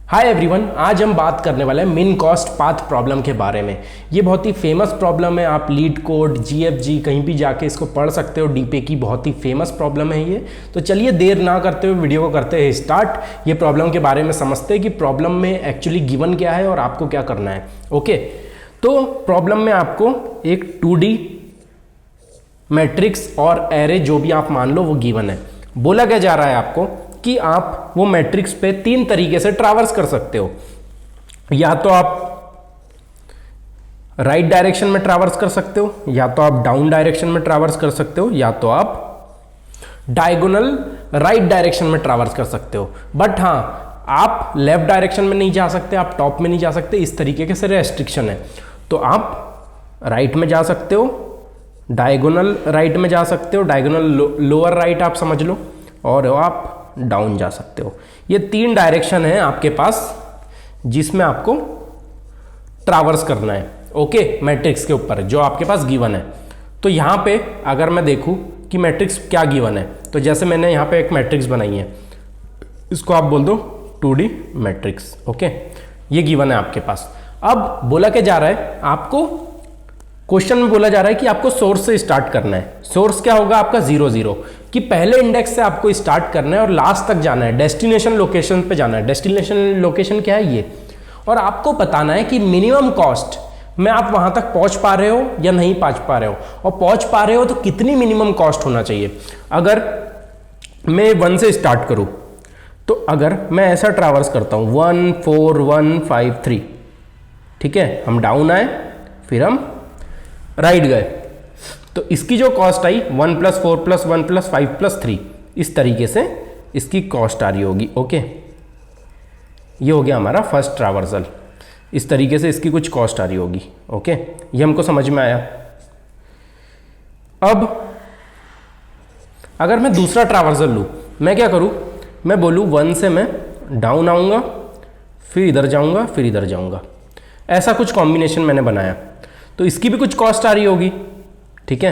Hi everyone, आज हम बात करने वाले हैं मिन कॉस्ट पाथ प्रॉब्लम के बारे में। ये बहुत ही फेमस प्रॉब्लम है। आप लीड कोड जीएफजी कहीं भी जाके इसको पढ़ सकते हो। डीपे की बहुत ही फेमस प्रॉब्लम है ये। तो चलिए देर ना करते हुए वीडियो को करते हैं स्टार्ट। ये प्रॉब्लम के बारे में समझते हैं कि प्रॉब्लम में एक्चुअली गिवन क्या है और आपको क्या करना है। ओके, तो प्रॉब्लम में आपको एक 2D मैट्रिक्स और एरे जो भी आप मान लो वो गिवन है। बोला क्या जा रहा है आपको कि आप वो मैट्रिक्स पे 3 तरीके से ट्रैवर्स कर सकते हो। या तो आप राइट डायरेक्शन में ट्रैवर्स कर सकते हो, या तो आप डाउन डायरेक्शन में ट्रैवर्स कर सकते हो, या तो आप डायगोनल राइट डायरेक्शन में ट्रैवर्स कर सकते हो। बट हाँ, आप लेफ्ट डायरेक्शन में नहीं जा सकते, आप टॉप में नहीं जा सकते। इस तरीके के से रेस्ट्रिक्शन है। तो आप राइट में जा सकते हो, डायगोनल राइट में जा सकते हो, डायगोनल लोअर राइट आप समझ लो, और आप डाउन जा सकते हो। ये 3 डायरेक्शन है आपके पास जिसमें आपको ट्रैवर्स करना है। ओके, मैट्रिक्स के ऊपर जो आपके पास गिवन है। तो यहां पे अगर मैं देखूं कि मैट्रिक्स क्या गिवन है, तो जैसे मैंने यहां पे एक मैट्रिक्स बनाई है, इसको आप बोल दो 2D मैट्रिक्स। ओके, ये गिवन है आपके पास। अब बोला क्या जा रहा है आपको, क्वेश्चन में बोला जा रहा है कि आपको सोर्स से स्टार्ट करना है। सोर्स क्या होगा आपका 0 0, कि पहले इंडेक्स से आपको स्टार्ट करना है और लास्ट तक जाना है, डेस्टिनेशन लोकेशन पे जाना है। डेस्टिनेशन लोकेशन क्या है ये, और आपको बताना है कि मिनिमम कॉस्ट में आप वहां तक पहुंच पा रहे हो या नहीं पहुंच पा रहे हो, और पहुंच पा रहे हो तो कितनी मिनिमम कॉस्ट होना चाहिए। अगर मैं 1 से स्टार्ट करूं, तो अगर मैं ऐसा ट्रैवर्स करता हूं 1 4 1 5 3, ठीक है, हम डाउन आए फिर हम राइट गए, तो इसकी जो कॉस्ट आई 1 + 4 + 1 + 5 + 3, इस तरीके से इसकी कॉस्ट आ रही होगी। ओके, ये हो गया हमारा फर्स्ट ट्रैवर्सल। इस तरीके से इसकी कुछ कॉस्ट आ रही होगी। ओके, ये हमको समझ में आया। अब अगर मैं दूसरा ट्रैवर्सल लूँ, मैं क्या करूँ, मैं बोलूँ 1 से मैं डाउन आऊँगा, फिर इधर जाऊँगा, फिर इधर जाऊँगा। ऐसा कुछ कॉम्बिनेशन मैंने बनाया, तो इसकी भी कुछ कॉस्ट आ रही होगी। ठीक है,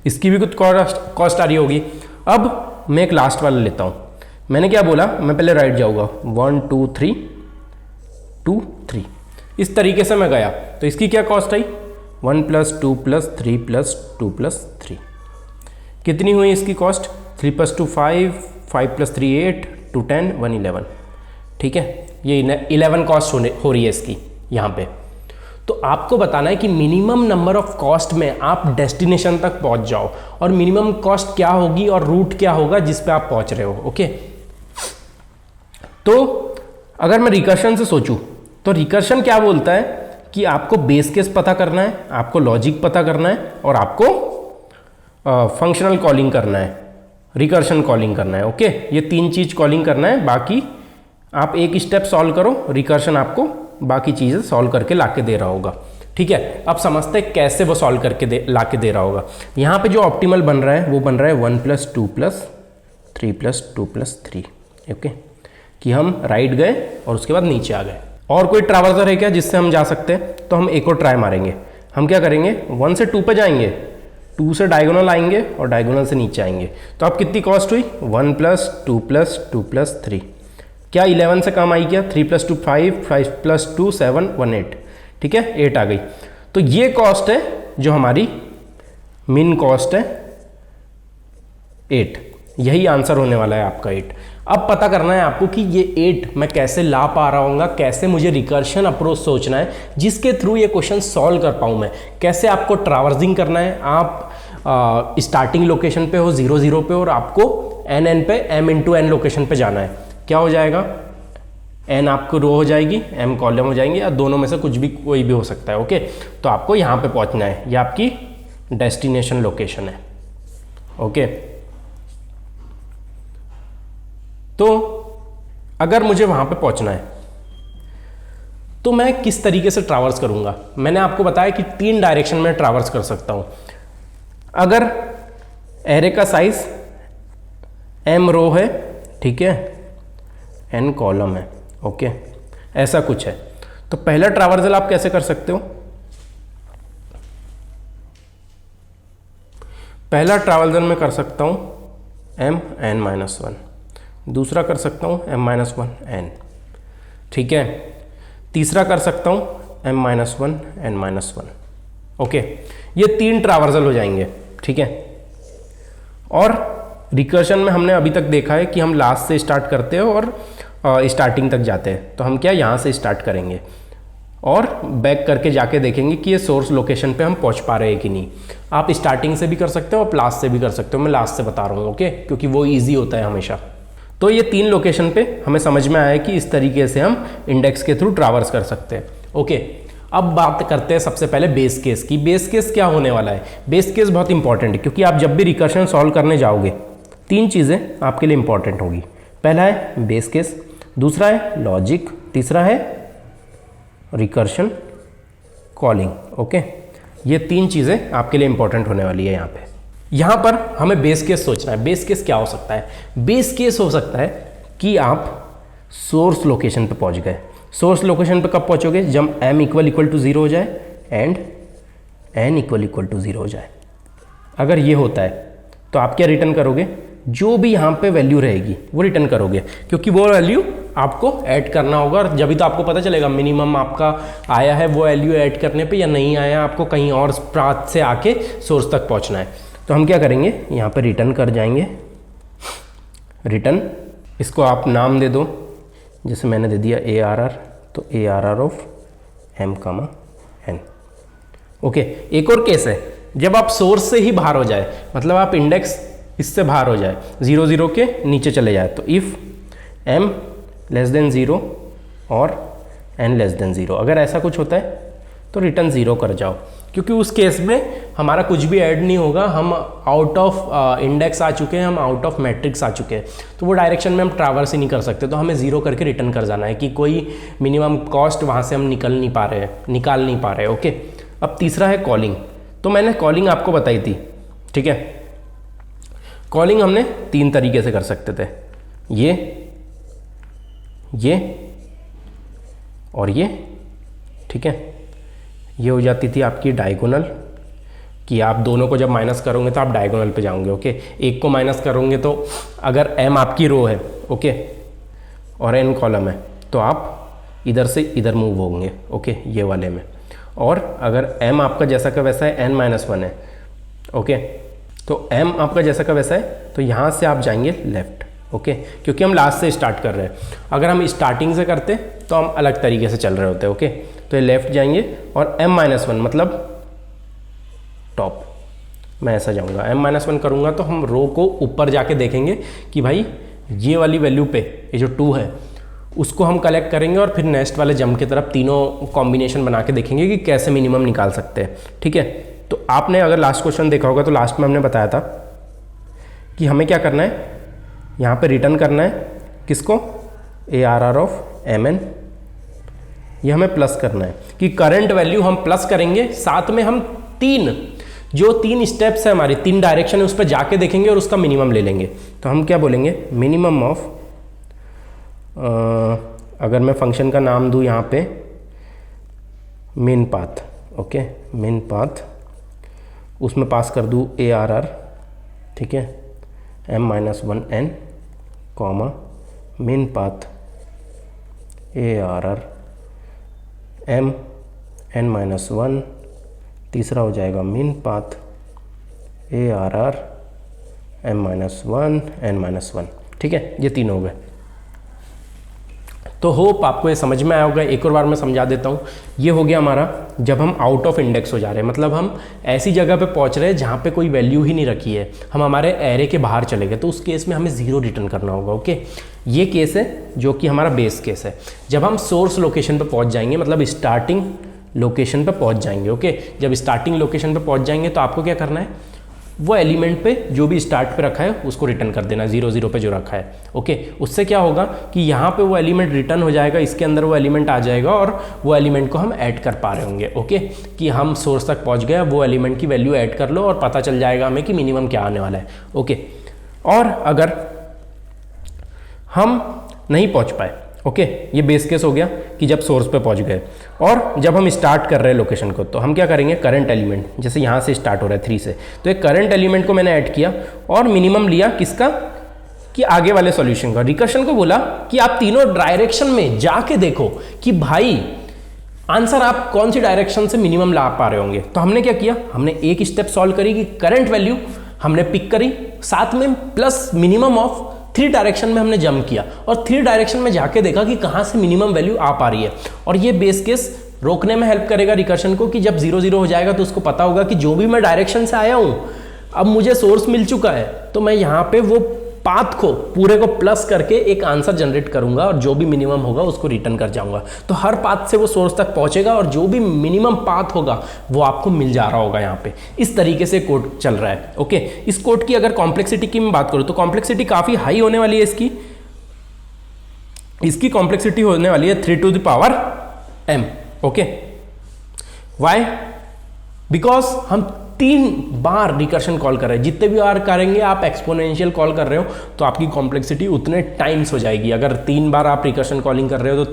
इसकी भी कुछ कॉस्ट आ रही होगी। अब मैं एक लास्ट वाला लेता हूं। मैंने क्या बोला, मैं पहले राइट जाऊंगा 1 2 3 2 3, इस तरीके से मैं गया, तो इसकी क्या कॉस्ट आई 1 + 2 + 3 + 2 + 3। कितनी हुई इसकी कॉस्ट, 3 + 2 5 5 + 3 8 2 10 1 11। ठीक है, ये 11 कॉस्ट हो रही है इसकी यहाँ पे। तो आपको बताना है कि मिनिमम नंबर ऑफ कॉस्ट में आप डेस्टिनेशन तक पहुंच जाओ, और मिनिमम कॉस्ट क्या होगी और रूट क्या होगा जिस पे आप पहुंच रहे हो। ओके, तो अगर मैं रिकर्शन से सोचूं, तो रिकर्शन क्या बोलता है कि आपको बेस केस पता करना है, आपको लॉजिक पता करना है, और आपको फंक्शनल कॉलिंग करना है, रिकर्शन कॉलिंग करना है। ओके, ये 3 चीज कॉलिंग करना है। बाकी आप एक स्टेप सॉल्व करो, रिकर्शन आपको बाकी चीज़ें सॉल्व करके लाके दे रहा होगा। ठीक है, अब समझते हैं कैसे वो सॉल्व करके लाके दे रहा होगा। यहाँ पे जो ऑप्टिमल बन रहा है वो बन रहा है 1 + 2 + 3 + 2 + 3। ओके, कि हम राइट गए और उसके बाद नीचे आ गए। और कोई ट्रैवर्सर है क्या जिससे हम जा सकते हैं, तो हम एक और ट्राई मारेंगे। हम क्या करेंगे, 1 से 2 पे जाएंगे, 2 से डायगोनल आएंगे और डायगोनल से नीचे आएंगे। तो अब कितनी कॉस्ट हुई 1 + 2 + 2 + 3, क्या 11 से कम आई क्या, 3 + 2 5 5 + 2 7 1 8। ठीक है, 8 आ गई। तो ये कॉस्ट है जो हमारी मिन कॉस्ट है 8। यही आंसर होने वाला है आपका 8। अब पता करना है आपको कि ये 8 मैं कैसे ला पा रहा हूँ, कैसे मुझे रिकर्शन अप्रोच सोचना है जिसके थ्रू ये क्वेश्चन सॉल्व कर पाऊँ मैं। कैसे आपको ट्रैवर्सिंग करना है, आप स्टार्टिंग लोकेशन पे हो 0 0 पे, और आपको n पे m × n लोकेशन पे जाना है। क्या हो जाएगा, n आपको रो हो जाएगी, m कॉलम हो जाएंगे, या दोनों में से कुछ भी कोई भी हो सकता है। ओके, तो आपको यहाँ पे पहुँचना है, ये आपकी डेस्टिनेशन लोकेशन है। ओके, तो अगर मुझे वहाँ पे पहुँचना है तो मैं किस तरीके से ट्रैवर्स करूँगा। मैंने आपको बताया कि 3 डायरेक्शन में ट्रैवर्स कर सकता हूँ। अगर एरे का साइज m रो है, ठीक है, n कॉलम है। ओके, ऐसा कुछ है, तो पहला ट्रैवर्सल आप कैसे कर सकते हो, पहला ट्रैवर्सल मैं कर सकता हूं m n - 1। दूसरा कर सकता हूँ m-1 n, ठीक है। तीसरा कर सकता हूँ m-1 n-1, ओके। ये 3 ट्रावर्सल हो जाएंगे, ठीक है। और रिकर्शन में हमने अभी तक देखा है कि हम लास्ट से स्टार्ट करते हैं और स्टार्टिंग तक जाते हैं, तो हम क्या यहाँ से स्टार्ट करेंगे और बैक करके जाके देखेंगे कि ये सोर्स लोकेशन पे हम पहुँच पा रहे हैं कि नहीं। आप स्टार्टिंग से भी कर सकते हो और लास्ट से भी कर सकते हो, मैं लास्ट से बता रहा हूँ, ओके, क्योंकि वो ईजी होता है हमेशा। तो ये 3 लोकेशन पे हमें समझ में आया कि इस तरीके से हम इंडेक्स के थ्रू ट्रावर्स कर सकते हैं, ओके। अब बात करते हैं सबसे पहले बेस केस की। बेस केस क्या होने वाला है? बेस केस बहुत इंपॉर्टेंट है, क्योंकि आप जब भी रिकर्शन सॉल्व करने जाओगे 3 चीज़ें आपके लिए इंपॉर्टेंट होगी। पहला है बेस केस, दूसरा है लॉजिक, तीसरा है रिकर्शन कॉलिंग, ओके। ये 3 चीज़ें आपके लिए इंपॉर्टेंट होने वाली है यहाँ पे। यहाँ पर हमें बेस केस सोचना है। बेस केस क्या हो सकता है? बेस केस हो सकता है कि आप सोर्स लोकेशन पे पहुँच गए। सोर्स लोकेशन पे कब पहुँचोगे? जब m = 0 हो जाए एंड n = 0 हो जाए। अगर ये होता है तो आप क्या रिटर्न करोगे? जो भी यहाँ पे वैल्यू रहेगी वो रिटर्न करोगे, क्योंकि वो वैल्यू आपको ऐड करना होगा, और जब भी तो आपको पता चलेगा मिनिमम आपका आया है वो वैल्यू ऐड करने पे या नहीं आया, आपको कहीं और पाथ से आके सोर्स तक पहुँचना है। तो हम क्या करेंगे, यहाँ पे रिटर्न कर जाएंगे, रिटर्न, इसको आप नाम दे दो, जैसे मैंने दे दिया ARR, तो ARR of m, n, okay. एक और केस है, जब आप सोर्स से ही बाहर हो जाए, मतलब आप इंडेक्स इससे बाहर हो जाए, 0 0 के नीचे चले जाए, तो इफ़ m < 0 और n < 0, अगर ऐसा कुछ होता है तो रिटर्न 0 कर जाओ, क्योंकि उस केस में हमारा कुछ भी ऐड नहीं होगा, हम आउट ऑफ इंडेक्स आ चुके हैं, हम आउट ऑफ मैट्रिक्स आ चुके हैं, तो वो डायरेक्शन में हम ट्रैवर्स ही नहीं कर सकते, तो हमें 0 करके रिटर्न कर जाना है कि कोई मिनिमम कॉस्ट वहाँ से हम निकाल नहीं पा रहे, ओके। अब तीसरा है कॉलिंग। तो मैंने कॉलिंग आपको बताई थी, ठीक है। कॉलिंग हमने 3 तरीके से कर सकते थे, ये और ये, ठीक है। ये हो जाती थी आपकी डायगोनल, कि आप दोनों को जब माइनस करोगे तो आप डायगोनल पे जाओगे, ओके। एक को माइनस करोगे तो अगर m आपकी रो है, ओके, और n कॉलम है, तो आप इधर से इधर मूव होंगे, ओके, ये वाले में। और अगर m आपका जैसा का वैसा है, n-1 है, ओके, तो m आपका जैसा का वैसा है, तो यहाँ से आप जाएंगे लेफ्ट, ओके, क्योंकि हम लास्ट से स्टार्ट कर रहे हैं। अगर हम स्टार्टिंग से करते तो हम अलग तरीके से चल रहे होते, ओके। तो ये लेफ्ट जाएंगे और m-1 मतलब टॉप, मैं ऐसा जाऊंगा, m-1 करूंगा तो हम रो को ऊपर जाके देखेंगे कि भाई ये वाली वैल्यू पे ये जो 2 है उसको हम कलेक्ट करेंगे, और फिर नेक्स्ट वाले जंप की तरफ तीनों कॉम्बिनेशन बना के देखेंगे कि कैसे मिनिमम निकाल सकते हैं, ठीक है। तो आपने अगर लास्ट क्वेश्चन देखा होगा तो लास्ट में हमने बताया था कि हमें क्या करना है, यहाँ पे रिटर्न करना है किसको, ARR ऑफ mn, ये हमें प्लस करना है कि करंट वैल्यू हम प्लस करेंगे, साथ में हम 3 स्टेप्स है हमारी, 3 डायरेक्शन है, उस पर जाके देखेंगे और उसका मिनिमम ले लेंगे। तो हम क्या बोलेंगे, मिनिमम ऑफ, अगर मैं फंक्शन का नाम दूँ यहाँ पे main path, okay, main path, उसमें पास कर दूँ ARR, ठीक है, m-1 n, comma main path ARR m-n-1, तीसरा हो जाएगा main path ARR m-1 n-1, ठीक है। ये 3 हो गए। तो होप आपको ये समझ में आया होगा। एक और बार मैं समझा देता हूँ। ये हो गया हमारा जब हम आउट ऑफ इंडेक्स हो जा रहे हैं, मतलब हम ऐसी जगह पे पहुँच रहे हैं जहाँ पे कोई वैल्यू ही नहीं रखी है, हम हमारे एरे के बाहर चले गए, तो उस केस में हमें 0 रिटर्न करना होगा, ओके। ये केस है जो कि हमारा बेस केस है। जब हम सोर्स लोकेशन पे पहुँच जाएंगे, मतलब स्टार्टिंग लोकेशन पे पहुँच जाएंगे, ओके। जब स्टार्टिंग लोकेशन पे पहुँच जाएंगे तो आपको क्या करना है, वो एलिमेंट पे जो भी स्टार्ट पे रखा है उसको रिटर्न कर देना, 0 0 पे जो रखा है, ओके। उससे क्या होगा कि यहाँ पे वो एलिमेंट रिटर्न हो जाएगा, इसके अंदर वो एलिमेंट आ जाएगा और वो एलिमेंट को हम ऐड कर पा रहे होंगे, ओके, कि हम सोर्स तक पहुँच गए, वो एलिमेंट की वैल्यू ऐड कर लो और पता चल जाएगा हमें कि मिनिमम क्या आने वाला है, ओके। और अगर हम नहीं पहुँच पाए, ओके, ये बेस केस हो गया कि जब सोर्स पे पहुंच गए, और जब हम स्टार्ट कर रहे हैं लोकेशन को, तो हम क्या करेंगे, करंट एलिमेंट, जैसे यहाँ से स्टार्ट हो रहा है 3 से, तो एक करंट एलिमेंट को मैंने ऐड किया और मिनिमम लिया किसका, कि आगे वाले सॉल्यूशन का, रिकर्शन को बोला कि आप तीनों डायरेक्शन में जाके देखो कि भाई आंसर आप कौन सी डायरेक्शन से मिनिमम ला पा रहे होंगे। तो हमने क्या किया, हमने एक स्टेप सॉल्व करी कि करंट वैल्यू हमने पिक करी, साथ में प्लस मिनिमम ऑफ 3 डायरेक्शन में हमने जंप किया और 3 डायरेक्शन में जाके देखा कि कहां से मिनिमम वैल्यू आ पा रही है। और ये बेस केस रोकने में हेल्प करेगा रिकर्शन को कि जब 0 0 हो जाएगा तो उसको पता होगा कि जो भी मैं डायरेक्शन से आया हूं, अब मुझे सोर्स मिल चुका है, तो मैं यहां पे वो पाथ को पूरे को प्लस करके एक आंसर जनरेट करूंगा और जो भी मिनिमम होगा उसको रिटर्न कर जाऊंगा। तो हर पाथ से वो सोर्स तक पहुंचेगा और जो भी मिनिमम पाथ होगा वो आपको मिल जा रहा होगा। यहाँ पे इस तरीके से कोड चल रहा है। ओके, इस कोड की अगर कॉम्प्लेक्सिटी की मैं बात करूं तो कॉम्प्लेक्सिटी काफी हाई होने वाली है। इसकी कॉम्प्लेक्सिटी होने वाली है 3 to the power m। Okay, why? Because हम 3 बार रिकर्शन कॉल कर रहे हैं। जितने भी बार करेंगे आप एक्सपोनेंशियल कॉल कर रहे हो तो आपकी कॉम्प्लेक्सिटी उतने टाइम्स हो जाएगी। अगर 3 बार आप रिकर्शन कॉलिंग कर रहे हो तो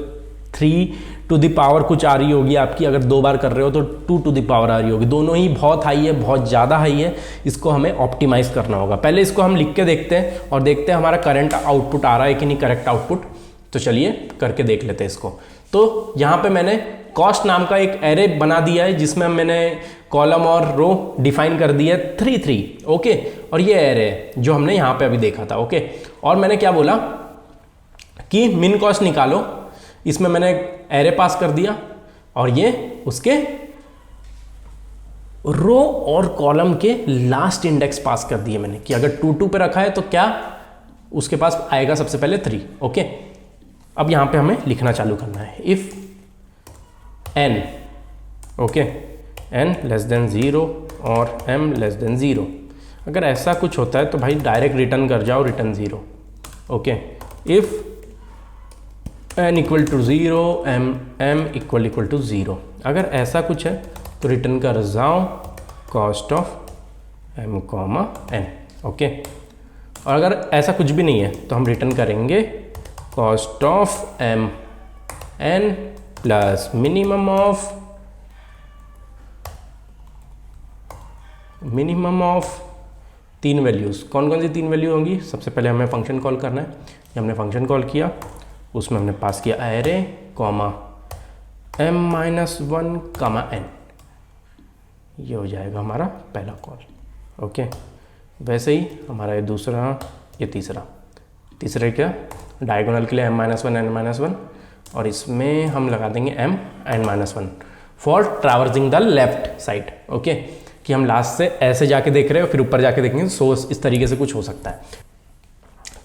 3 to the power कुछ आ रही होगी आपकी, अगर 2 बार कर रहे हो तो 2 to the power आ रही होगी। दोनों ही बहुत हाई है, बहुत ज़्यादा हाई है। इसको हमें ऑप्टिमाइज करना होगा। पहले इसको हम लिख के देखते हैं और देखते हैं हमारा करंट आउटपुट आ रहा है कि नहीं, करेक्ट आउटपुट। तो चलिए करके देख लेते हैं इसको। तो यहाँ पे मैंने कॉस्ट नाम का एक एरे बना दिया है जिसमें मैंने कॉलम और रो डिफाइन कर दिया है 3 3। ओके, और ये एरे है जो हमने यहाँ पे अभी देखा था। ओके, और मैंने क्या बोला कि मिन कॉस्ट निकालो। इसमें मैंने एरे पास कर दिया और ये उसके रो और कॉलम के लास्ट इंडेक्स पास कर दिए मैंने कि अगर 2 2 पे रखा है तो क्या उसके पास आएगा सबसे पहले 3। ओके, अब यहां पे हमें लिखना चालू करना है। If n, okay, n less than 0 और m लेस देन 0, अगर ऐसा कुछ होता है तो भाई डायरेक्ट रिटर्न कर जाओ, return 0। Okay, if n equal to 0 m equal to 0, अगर ऐसा कुछ है तो रिटर्न कर जाओ cost of m comma n। Okay, और अगर ऐसा कुछ भी नहीं है तो हम रिटर्न करेंगे cost of m n plus minimum of 3 values. कौन कौन सी 3 वैल्यू होंगी? सबसे पहले हमें फंक्शन कॉल करना है। ये हमने फंक्शन कॉल किया, उसमें हमने पास किया array comma m-1 comma n। ये हो जाएगा हमारा पहला कॉल। ओके, वैसे ही हमारा ये दूसरा, ये तीसरे क्या, डायगोनल के लिए m-1 n-1, और इसमें हम लगा देंगे m-1 for traversing the left side. Okay, कि हम लास्ट से ऐसे जाके देख रहे हो फिर ऊपर जाके देखेंगे, सो इस तरीके से कुछ हो सकता है।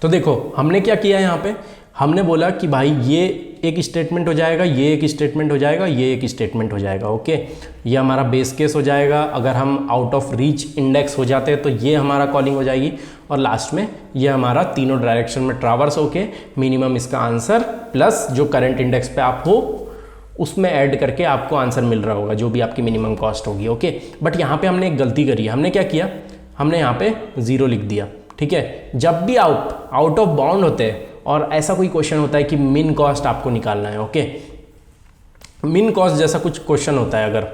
तो देखो हमने क्या किया यहाँ पे, हमने बोला कि भाई ये एक स्टेटमेंट हो जाएगा, ये एक स्टेटमेंट हो जाएगा, ये एक स्टेटमेंट हो जाएगा। ओके, ये हमारा बेस केस हो जाएगा। अगर हम आउट ऑफ रीच इंडेक्स हो जाते हैं तो ये हमारा कॉलिंग हो जाएगी, और लास्ट में ये हमारा तीनों डायरेक्शन में ट्रावर्स होके मिनिमम इसका आंसर प्लस जो करंट इंडेक्स पे आप हो उसमें ऐड करके आपको आंसर मिल रहा होगा, जो भी आपकी मिनिमम कॉस्ट होगी। ओके, बट यहाँ पे हमने एक गलती करी है। हमने क्या किया, हमने यहाँ पे 0 लिख दिया। ठीक है, जब भी आउट ऑफ बाउंड होते हैं और ऐसा कोई क्वेश्चन होता है कि मिन कॉस्ट आपको निकालना है, ओके, मिन कॉस्ट जैसा कुछ क्वेश्चन होता है अगर,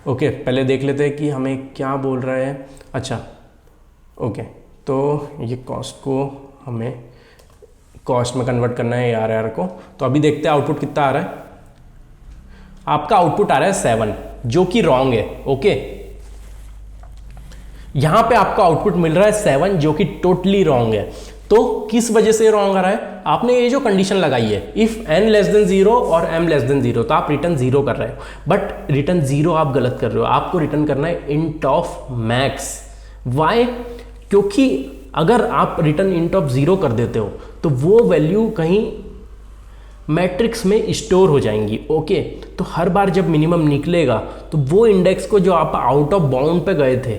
ओके, पहले देख लेते हैं कि हमें क्या बोल रहा है। अच्छा, ओके, तो ये कॉस्ट को हमें कॉस्ट में कन्वर्ट करना है ARR को। तो अभी देखते हैं आउटपुट कितना आ रहा है। आपका आउटपुट आ रहा है 7, जो कि रॉन्ग है। ओके, यहां पे आपका आउटपुट मिल रहा है 7, जो कि टोटली रॉन्ग है। तो किस वजह से रॉन्ग आ रहा है? आपने ये जो कंडीशन लगाई है, इफ n लेस देन 0 और m लेस देन 0, तो आप रिटर्न 0 कर रहे हो, बट रिटर्न 0 आप गलत कर रहे हो। आपको रिटर्न करना है इंट ऑफ मैक्स। वाई? क्योंकि अगर आप रिटर्न इंट ऑफ 0 कर देते हो तो वो वैल्यू कहीं मैट्रिक्स में स्टोर हो जाएंगी। ओके, तो हर बार जब मिनिमम निकलेगा तो वो इंडेक्स को जो आप आउट ऑफ बाउंड पे गए थे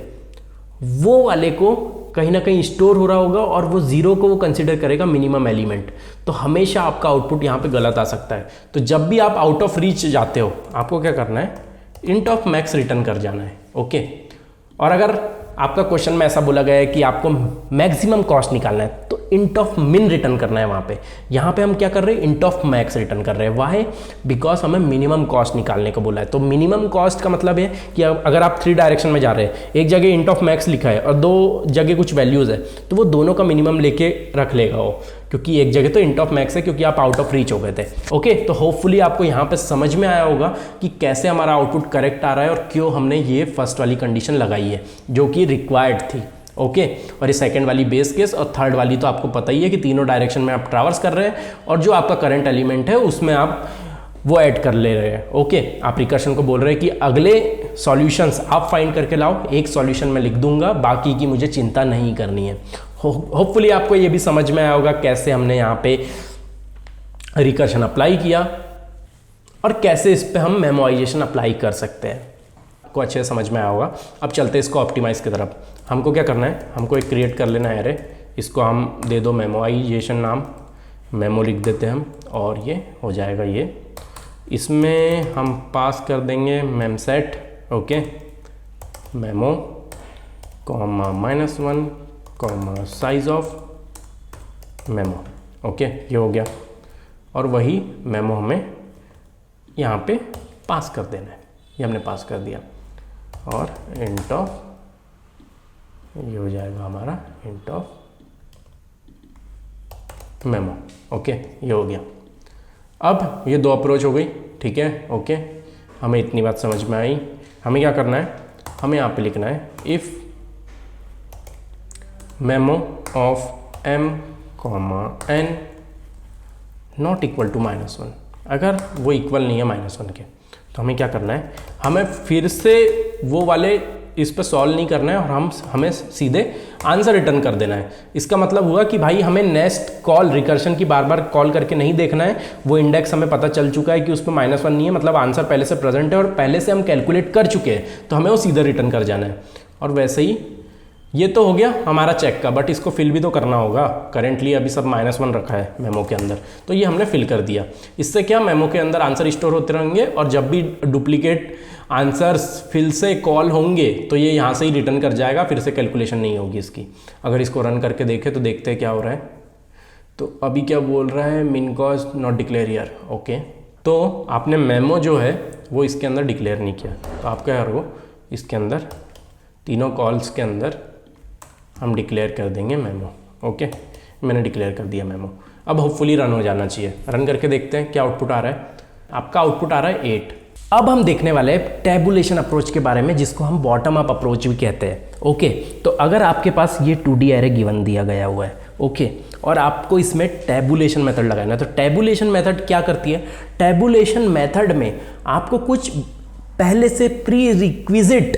वो वाले को कहीं ना कहीं स्टोर हो रहा होगा और वो 0 को वो कंसिडर करेगा मिनिमम एलिमेंट। तो हमेशा आपका आउटपुट यहाँ पे गलत आ सकता है। तो जब भी आप आउट ऑफ रीच जाते हो आपको क्या करना है, इंट ऑफ मैक्स रिटर्न कर जाना है। ओके, और अगर आपका क्वेश्चन में ऐसा बोला गया है कि आपको मैक्सिमम कॉस्ट निकालना है, तो इंट ऑफ मिन रिटर्न करना है वहाँ पे। यहाँ पे हम क्या कर रहे हैं, इंट ऑफ मैक्स रिटर्न कर रहे हैं। वाई? बिकॉज हमें मिनिमम कॉस्ट निकालने को बोला है। तो मिनिमम कॉस्ट का मतलब है कि अगर आप 3 डायरेक्शन में जा रहे हैं, एक जगह इंट ऑफ मैक्स लिखा है और 2 जगह कुछ वैल्यूज़ है, तो वो दोनों का मिनिमम लेके रख लेगा वो, क्योंकि एक जगह तो इंट ऑफ मैक्स है क्योंकि आप आउट ऑफ रीच हो गए थे। ओके, तो होपफुली आपको यहाँ पे समझ में आया होगा कि कैसे हमारा आउटपुट करेक्ट आ रहा है और क्यों हमने ये फर्स्ट वाली कंडीशन लगाई है जो कि रिक्वायर्ड थी। ओके, और ये सेकंड वाली बेस केस और थर्ड वाली तो आपको पता ही है कि तीनों डायरेक्शन में आप ट्रैवर्स कर रहे हैं और जो आपका करंट एलिमेंट है उसमें आप वो ऐड कर ले रहे हैं। ओके, आप रिकर्शन को बोल रहे हैं कि अगले सॉल्यूशंस आप फाइंड करके लाओ, एक सॉल्यूशन मैं लिख दूंगा, बाकी की मुझे चिंता नहीं करनी है। होपफुली आपको ये भी समझ में आया होगा कैसे हमने यहाँ पे रिकर्शन अप्लाई किया और कैसे इस पे हम मेमोराइजेशन अप्लाई कर सकते हैं। आपको अच्छे से समझ में आया होगा। अब चलते हैं इसको ऑप्टिमाइज की तरफ। हमको क्या करना है, हमको एक क्रिएट कर लेना है एरे, इसको हम दे दो मेमोराइजेशन नाम, मेमो लिख देते हैं हम, और ये हो जाएगा ये। इसमें हम पास कर देंगे memset, okay, memo comma -1 comma size of memo. Okay, ये हो गया। और वही मेमो हमें यहाँ पे पास कर देना है, ये हमने पास कर दिया। और इंट ऑफ, ये हो जाएगा हमारा इंट ऑफ मेमो। ओके, ये हो गया। अब ये 2 अप्रोच हो गई, ठीक है। ओके, हमें इतनी बात समझ में आई। हमें क्या करना है, हमें यहाँ पे लिखना है if memo of m n not equal to -1, अगर वो इक्वल नहीं है -1 के, तो हमें क्या करना है, हमें फिर से वो वाले इस पर सॉल्व नहीं करना है और हमें सीधे आंसर रिटर्न कर देना है। इसका मतलब हुआ कि भाई हमें नेक्स्ट कॉल रिकर्शन की बार बार कॉल करके नहीं देखना है, वो इंडेक्स हमें पता चल चुका है कि उस पर -1 नहीं है, मतलब आंसर पहले से प्रेजेंट है और पहले से हम कैलकुलेट कर चुके हैं, तो हमें वो सीधे रिटर्न कर जाना है। और वैसे ही ये तो हो गया हमारा चेक का, बट इसको फिल भी तो करना होगा। करेंटली अभी सब -1 रखा है मेमो के अंदर, तो ये हमने फिल कर दिया। इससे क्या, मेमो के अंदर आंसर स्टोर होते रहेंगे और जब भी डुप्लीकेट आंसर्स फिल से कॉल होंगे तो ये यहाँ से ही रिटर्न कर जाएगा, फिर से कैलकुलेशन नहीं होगी इसकी। अगर इसको रन करके देखें तो देखते हैं क्या हो रहा है। तो अभी क्या बोल रहा है, मिन cost not declare here. Okay, तो आपने मेमो जो है वो इसके अंदर डिक्लेयर नहीं किया, तो आप क्या करो, इसके अंदर तीनों कॉल्स के अंदर हम डिक्लेयर कर देंगे मेमो। ओके, मैंने डिक्लेयर कर दिया मेमो। अब होपफुली रन हो जाना चाहिए। रन करके देखते हैं क्या आउटपुट आ रहा है। आपका आउटपुट आ रहा है 8। अब हम देखने वाले हैं टैबुलेशन अप्रोच के बारे में, जिसको हम बॉटम अप अप्रोच भी कहते हैं। ओके, तो अगर आपके पास ये 2D एरे गिवन दिया गया हुआ है, ओके, और आपको इसमें टैबुलेशन मेथड लगाना है, तो टैबुलेशन मेथड क्या करती है, टैबुलेशन मेथड में आपको कुछ पहले से प्री रिक्विजिट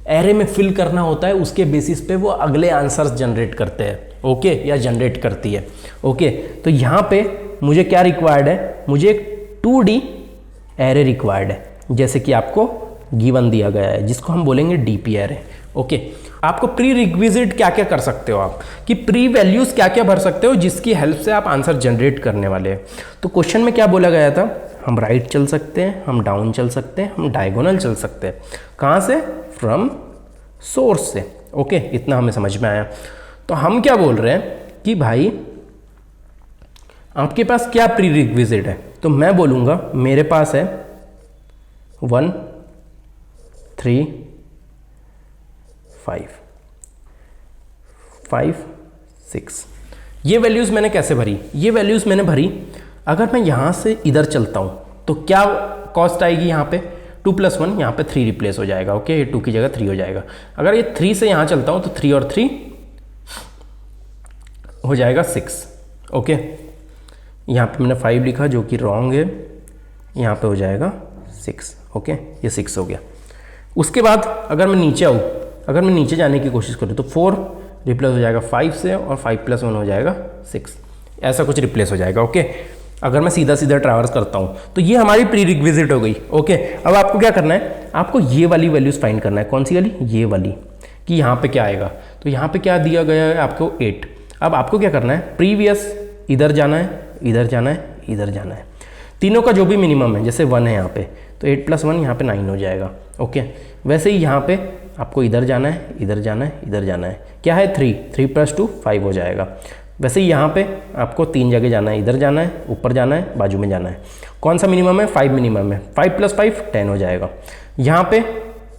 एरे में फिल करना होता है, उसके बेसिस पे वो अगले आंसर्स जनरेट करते हैं। ओके, या जनरेट करती है। ओके, तो यहाँ पे मुझे क्या रिक्वायर्ड है, मुझे एक 2D एरे रिक्वायर्ड है, जैसे कि आपको गिवन दिया गया है, जिसको हम बोलेंगे डीपी एरे। ओके, आपको प्री रिक्विजिट क्या क्या कर सकते हो आप, कि प्री वैल्यूज क्या क्या भर सकते हो जिसकी हेल्प से आप आंसर जनरेट करने वाले हैं। तो क्वेश्चन में क्या बोला गया था, हम राइट चल सकते हैं, हम डाउन चल सकते हैं, हम डायगोनल चल सकते हैं। कहाँ से, फ्रॉम सोर्स से। ओके, इतना हमें समझ में आया। तो हम क्या बोल रहे हैं कि भाई आपके पास क्या प्री रिक्विजिट है, तो मैं बोलूँगा मेरे पास है 1 3 5 6। ये वैल्यूज़ मैंने कैसे भरी, ये वैल्यूज़ मैंने भरी, अगर मैं यहाँ से इधर चलता हूँ तो क्या कॉस्ट आएगी, यहाँ पे 2 + 1, यहाँ पे 3 रिप्लेस हो जाएगा। ओके, ये 2 की जगह 3 हो जाएगा। अगर ये 3 से यहाँ चलता हूँ तो 3 और 3 हो जाएगा 6। ओके, यहाँ पे मैंने 5 लिखा जो कि रॉन्ग है, यहाँ पे हो जाएगा 6। ओके, ये 6 हो गया। उसके बाद अगर मैं नीचे आऊँ, अगर मैं नीचे जाने की कोशिश करूँ तो 4 रिप्लेस हो जाएगा 5 से और 5 + 1 हो जाएगा 6, ऐसा कुछ रिप्लेस हो जाएगा। ओके, अगर मैं सीधा सीधा ट्रैवर्स करता हूँ तो ये हमारी प्री रिक्विजिट हो गई। ओके, अब आपको क्या करना है, आपको ये वाली वैल्यूज़ फाइंड करना है। कौन सी वाली, ये वाली, कि यहाँ पे क्या आएगा। तो यहाँ पे क्या दिया गया है आपको 8। अब आपको क्या करना है, प्रीवियस इधर जाना है, इधर जाना है, इधर जाना है, तीनों का जो भी मिनिमम है, जैसे 1 है यहाँ पे, तो 8 + 1 यहाँ पे 9 हो जाएगा। ओके, वैसे ही यहाँ पे आपको इधर जाना है, इधर जाना है, इधर जाना है। क्या है 3, 3 + 2 5 हो जाएगा। वैसे ही यहाँ पे आपको 3 जगह जाना है, इधर जाना है, ऊपर जाना है, बाजू में जाना है। कौन सा मिनिमम है? 5 मिनिमम है। 5 + 5 10 हो जाएगा। यहाँ पे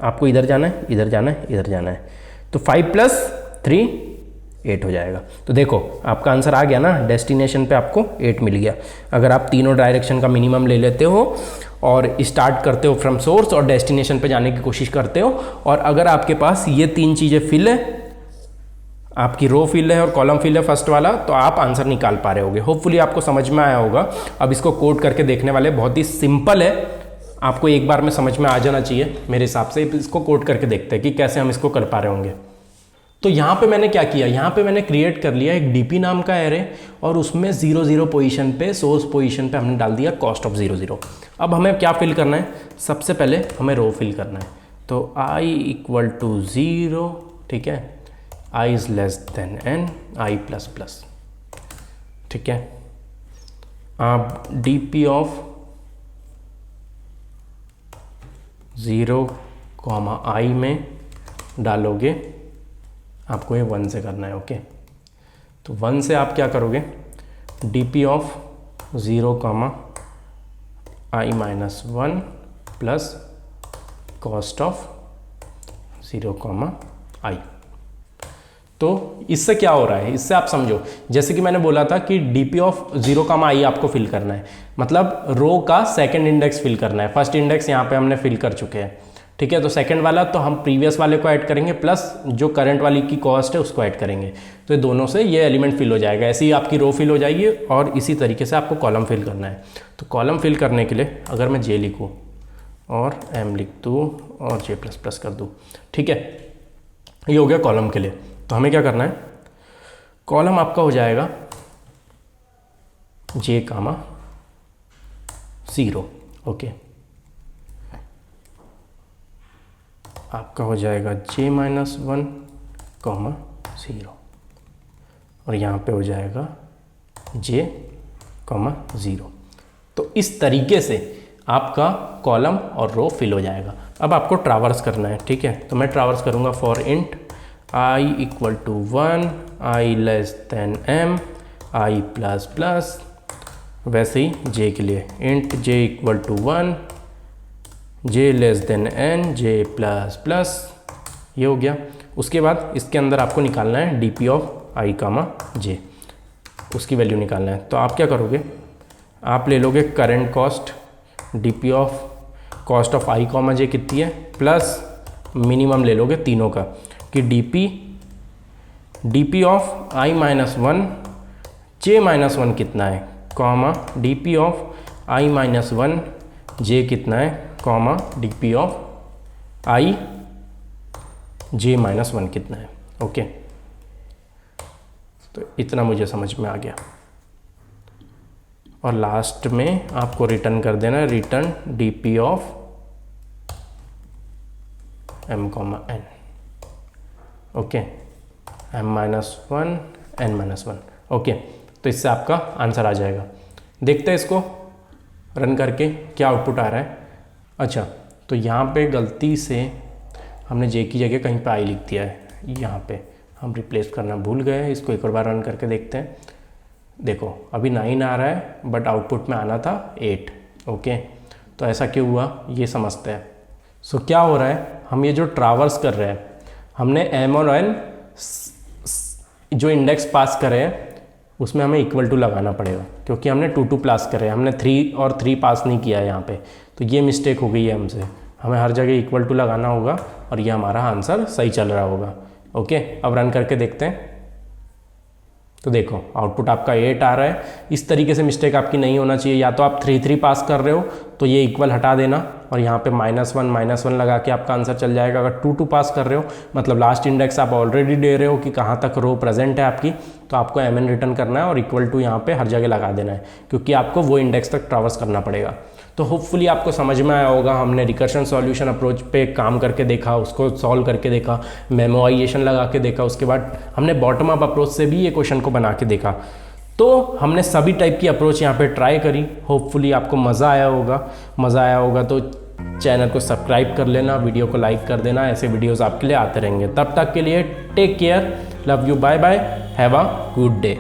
आपको इधर जाना है, इधर जाना है, इधर जाना है, तो 5 + 3 8 हो जाएगा। तो देखो आपका आंसर आ गया ना, डेस्टिनेशन पे आपको 8 मिल गया। अगर आप तीनों डायरेक्शन का मिनिमम ले लेते हो और स्टार्ट करते हो फ्रॉम सोर्स और डेस्टिनेशन पे जाने की कोशिश करते हो, और अगर आपके पास ये 3 चीज़ें फिल है, आपकी रो फिल है और कॉलम फिल है फर्स्ट वाला, तो आप आंसर निकाल पा रहे होगे। होपफुली आपको समझ में आया होगा। अब इसको कोड करके देखने वाले, बहुत ही सिंपल है, आपको एक बार में समझ में आ जाना चाहिए मेरे हिसाब से। इसको कोड करके देखते हैं कि कैसे हम इसको कर पा रहे होंगे। तो यहाँ पे मैंने क्या किया, यहाँ पे मैंने क्रिएट कर लिया एक डीपी नाम का एरे, और उसमें 0 0 पोजीशन पे, सोर्स पोजीशन पे हमने डाल दिया कॉस्ट ऑफ 0 0। अब हमें क्या फिल करना है? सबसे पहले हमें रो फिल करना है। तो i = 0, ठीक है, i > n, i ++, ठीक है। आप dp ऑफ 0, i में डालोगे, आपको ये 1 से करना है, ओके। तो 1 से आप क्या करोगे? dp of 0, i - 1 plus cost of 0, i। तो इससे क्या हो रहा है, इससे आप समझो, जैसे कि मैंने बोला था कि dp ऑफ 0, i आपको फिल करना है, मतलब रो का सेकंड इंडेक्स फिल करना है। फर्स्ट इंडेक्स यहाँ पे हमने फिल कर चुके हैं, ठीक है। तो सेकंड वाला तो हम प्रीवियस वाले को ऐड करेंगे, प्लस जो करंट वाली की कॉस्ट है उसको ऐड करेंगे, तो ये दोनों से ये एलिमेंट फिल हो जाएगा। ऐसे ही आपकी रो फिल हो जाएगी, और इसी तरीके से आपको कॉलम फिल करना है। तो कॉलम फिल करने के लिए अगर मैं j लिखूँ और m लिख दूँ और j++ कर दूँ, ठीक है, ये हो गया कॉलम के लिए। तो हमें क्या करना है? कॉलम आपका हो जाएगा j, 0, ओके। आपका हो जाएगा j - 1, 0, और यहाँ पे हो जाएगा j, 0। तो इस तरीके से आपका कॉलम और रो फिल हो जाएगा। अब आपको ट्रावर्स करना है, ठीक है। तो मैं ट्रावर्स करूँगा for int i = 1, i m, i++। वैसे ही j के लिए int j = 1, j n, j++, ये हो गया। उसके बाद इसके अंदर आपको निकालना है dp ऑफ i, j, उसकी वैल्यू निकालना है। तो आप क्या करोगे? आप ले लोगे current cost, dp of cost of i, j कितनी है, प्लस मिनिमम ले लोगे तीनों का, कि dp ऑफ i - 1, j - 1 कितना है, dp ऑफ i - 1, j कितना है, dp ऑफ i, j - 1 कितना है, ओके। तो इतना मुझे समझ में आ गया। और लास्ट में आपको रिटर्न कर देना, return dp of m, n, okay, m - 1, n - 1, okay. तो इससे आपका आंसर आ जाएगा। देखते हैं इसको रन करके क्या आउटपुट आ रहा है। अच्छा, तो यहाँ पे गलती से हमने j की जगह कहीं पे i लिख दिया है, यहाँ पे हम रिप्लेस करना भूल गए। इसको एक और बार रन करके देखते हैं। देखो अभी 9 आ रहा है, बट आउटपुट में आना था 8, ओके। तो ऐसा क्यों हुआ ये समझते हैं। सो क्या हो रहा है, हम ये जो ट्रावर्स कर रहे हैं, हमने m और n जो इंडेक्स पास करे हैं उसमें हमें = लगाना पड़ेगा, क्योंकि हमने 2 2 पास करे हैं, हमने 3 और 3 पास नहीं किया है यहाँ पे। तो ये मिस्टेक हो गई है हमसे, हमें हर जगह = लगाना होगा, और ये हमारा आंसर सही चल रहा होगा, ओके। अब रन करके देखते हैं। तो देखो आउटपुट आपका 8 आ रहा है। इस तरीके से मिस्टेक आपकी नहीं होना चाहिए। या तो आप 3 3 पास कर रहे हो तो ये इक्वल हटा देना, और यहाँ पे -1 लगा के आपका आंसर चल जाएगा। अगर 2 2 पास कर रहे हो, मतलब लास्ट इंडेक्स आप ऑलरेडी दे रहे हो कि कहाँ तक रो प्रेजेंट है आपकी, तो आपको mn रिटर्न करना है और = यहाँ पे हर जगह लगा देना है, क्योंकि आपको वो इंडेक्स तक ट्रावर्स करना पड़ेगा। तो होपफुली आपको समझ में आया होगा। हमने रिकर्शन सॉल्यूशन अप्रोच पे काम करके देखा, उसको सॉल्व करके देखा, मेमोराइजेशन लगा के देखा, उसके बाद हमने बॉटम अप अप्रोच से भी ये क्वेश्चन को बना के देखा। तो हमने सभी टाइप की अप्रोच यहाँ पे ट्राई करी। होपफुली आपको मज़ा आया होगा। तो चैनल को सब्सक्राइब कर लेना, वीडियो को लाइक कर देना, ऐसे वीडियोस आपके लिए आते रहेंगे। तब तक के लिए take care, love you, bye bye, have a good day.